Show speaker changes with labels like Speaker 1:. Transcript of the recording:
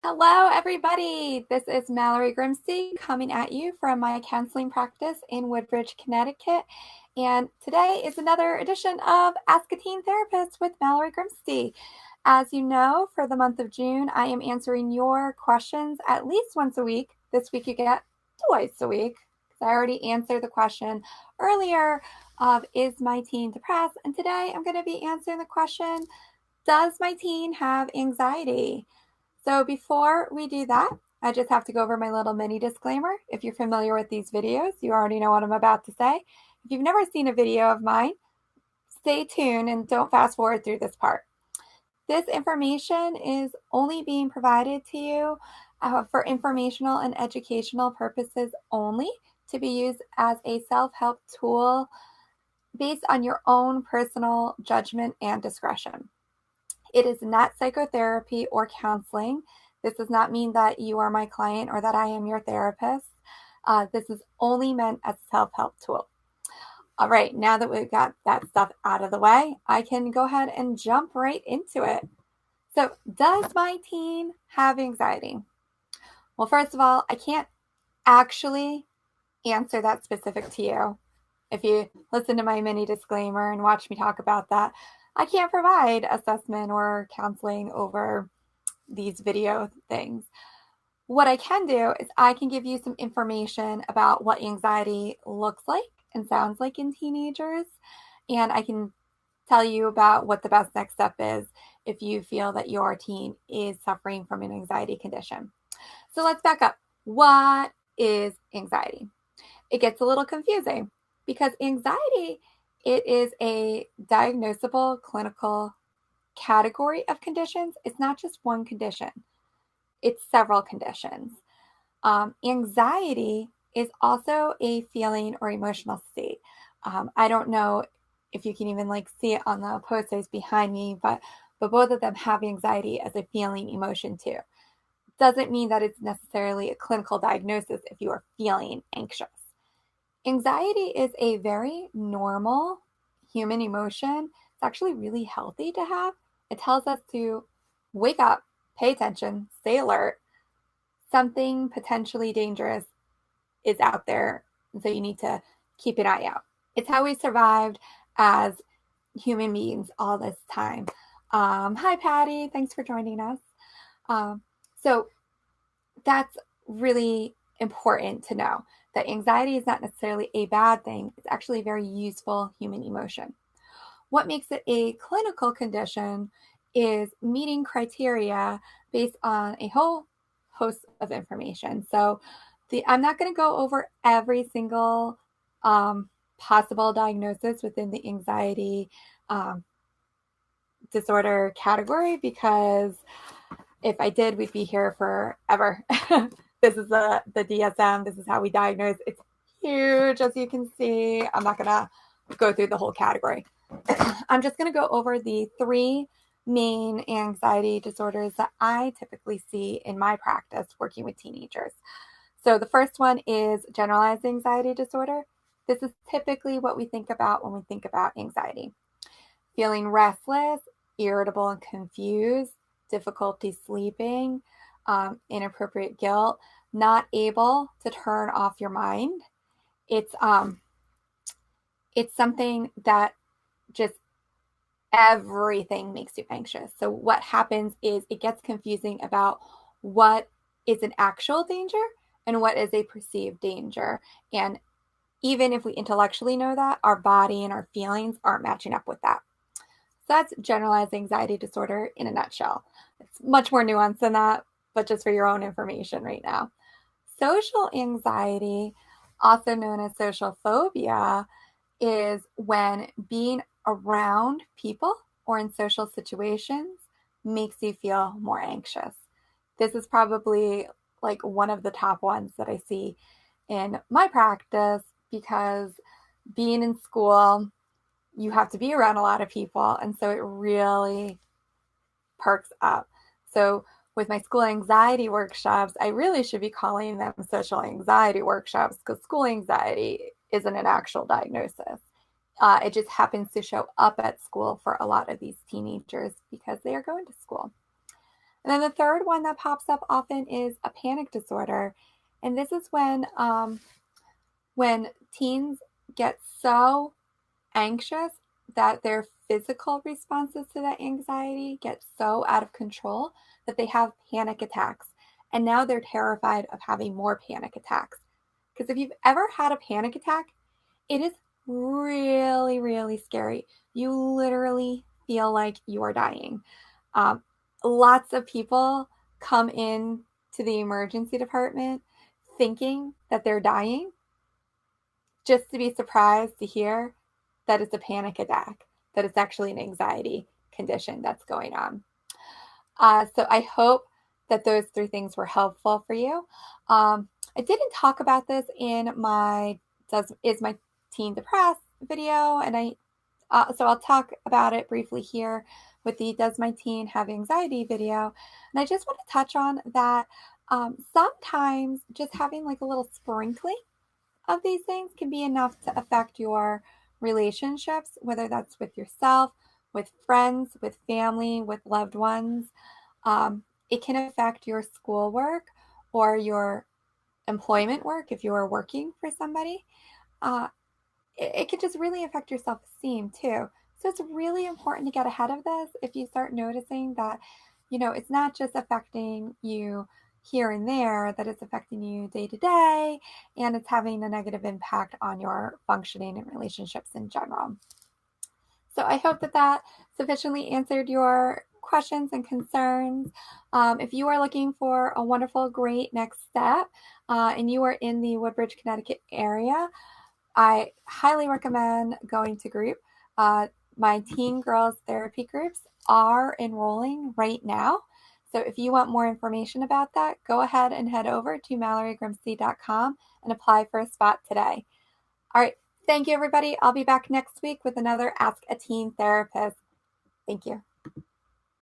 Speaker 1: Hello, everybody. This is Mallory Grimste coming at you from my counseling practice in Woodbridge, Connecticut. And today is another edition of Ask a Teen Therapist with Mallory Grimste. As you know, for the month of June, I am answering your questions at least once a week. This week you get twice a week because I already answered the question earlier of is my teen depressed? And today I'm going to be answering the question, does my teen have anxiety? So before we do that, I just have to go over my little mini disclaimer. If you're familiar with these videos, you already know what I'm about to say. If you've never seen a video of mine, stay tuned and don't fast forward through this part. This information is only being provided to you for informational and educational purposes only, to be used as a self-help tool based on your own personal judgment and discretion. It is not psychotherapy or counseling. This does not mean that you are my client or that I am your therapist. This is only meant as a self-help tool. All right, now that we've got that stuff out of the way, I can go ahead and jump right into it. So, does my teen have anxiety? Well, first of all, I can't actually answer that specific to you. If you listen to my mini disclaimer and watch me talk about that, I can't provide assessment or counseling over these video things. What I can do is I can give you some information about what anxiety looks like and sounds like in teenagers, and I can tell you about what the best next step is if you feel that your teen is suffering from an anxiety condition. So let's back up. What is anxiety? It gets a little confusing because anxiety, it is a diagnosable clinical category of conditions. It's not just one condition, it's several conditions. Anxiety is also a feeling or emotional state. I don't know if you can even see it on the posters behind me, but both of them have anxiety as a feeling emotion too. Doesn't mean that it's necessarily a clinical diagnosis if you are feeling anxious. Anxiety is a very normal human emotion. It's actually really healthy to have. It tells us to wake up, pay attention, stay alert. Something potentially dangerous is out there, and so you need to keep an eye out. It's how we survived as human beings all this time. Hi, Patty. Thanks for joining us. So that's really important to know that anxiety is not necessarily a bad thing. It's actually a very useful human emotion. What makes it a clinical condition is meeting criteria based on a whole host of information. So I'm not going to go over every single possible diagnosis within the anxiety disorder category, because if I did, we'd be here forever. This is the DSM. This is how we diagnose. It's huge, as you can see. I'm not going to go through the whole category. I'm just going to go over the three main anxiety disorders that I typically see in my practice working with teenagers. So the first one is generalized anxiety disorder. This is typically what we think about when we think about anxiety. Feeling restless, irritable and confused, difficulty sleeping, inappropriate guilt, not able to turn off your mind. It's something that just everything makes you anxious. So what happens is it gets confusing about what is an actual danger and what is a perceived danger. And even if we intellectually know that, our body and our feelings aren't matching up with that. So that's generalized anxiety disorder in a nutshell. It's much more nuanced than that, but just for your own information right now. Social anxiety, also known as social phobia, is when being around people or in social situations makes you feel more anxious. This is probably one of the top ones that I see in my practice, because being in school, you have to be around a lot of people, and so it really perks up. So with my school anxiety workshops, I really should be calling them social anxiety workshops, because school anxiety isn't an actual diagnosis. It just happens to show up at school for a lot of these teenagers because they are going to school. And then the third one that pops up often is a panic disorder. And this is when teens get so anxious that their physical responses to that anxiety get so out of control that they have panic attacks. And now they're terrified of having more panic attacks. Because if you've ever had a panic attack, it is really, really scary. You literally feel like you're dying. Um, Lots of people come in to the emergency department thinking that they're dying, just to be surprised to hear that it's a panic attack, that it's actually an anxiety condition that's going on. So I hope that those three things were helpful for you. I didn't talk about this in my Is My Teen Depressed video, and so I'll talk about it briefly here with the Does My Teen Have Anxiety video. And I just want to touch on that sometimes just having like a little sprinkling of these things can be enough to affect your relationships, whether that's with yourself, with friends, with family, with loved ones. It can affect your schoolwork or your employment work if you are working for somebody. It can just really affect your self-esteem too. So it's really important to get ahead of this if you start noticing that, it's not just affecting you here and there, that it's affecting you day to day, and it's having a negative impact on your functioning and relationships in general. So I hope that sufficiently answered your questions and concerns. If you are looking for a wonderful, great next step, and you are in the Woodbridge, Connecticut area, I highly recommend going to group. My teen girls therapy groups are enrolling right now. So if you want more information about that, go ahead and head over to MalloryGrimste.com and apply for a spot today. All right. Thank you, everybody. I'll be back next week with another Ask a Teen Therapist. Thank you.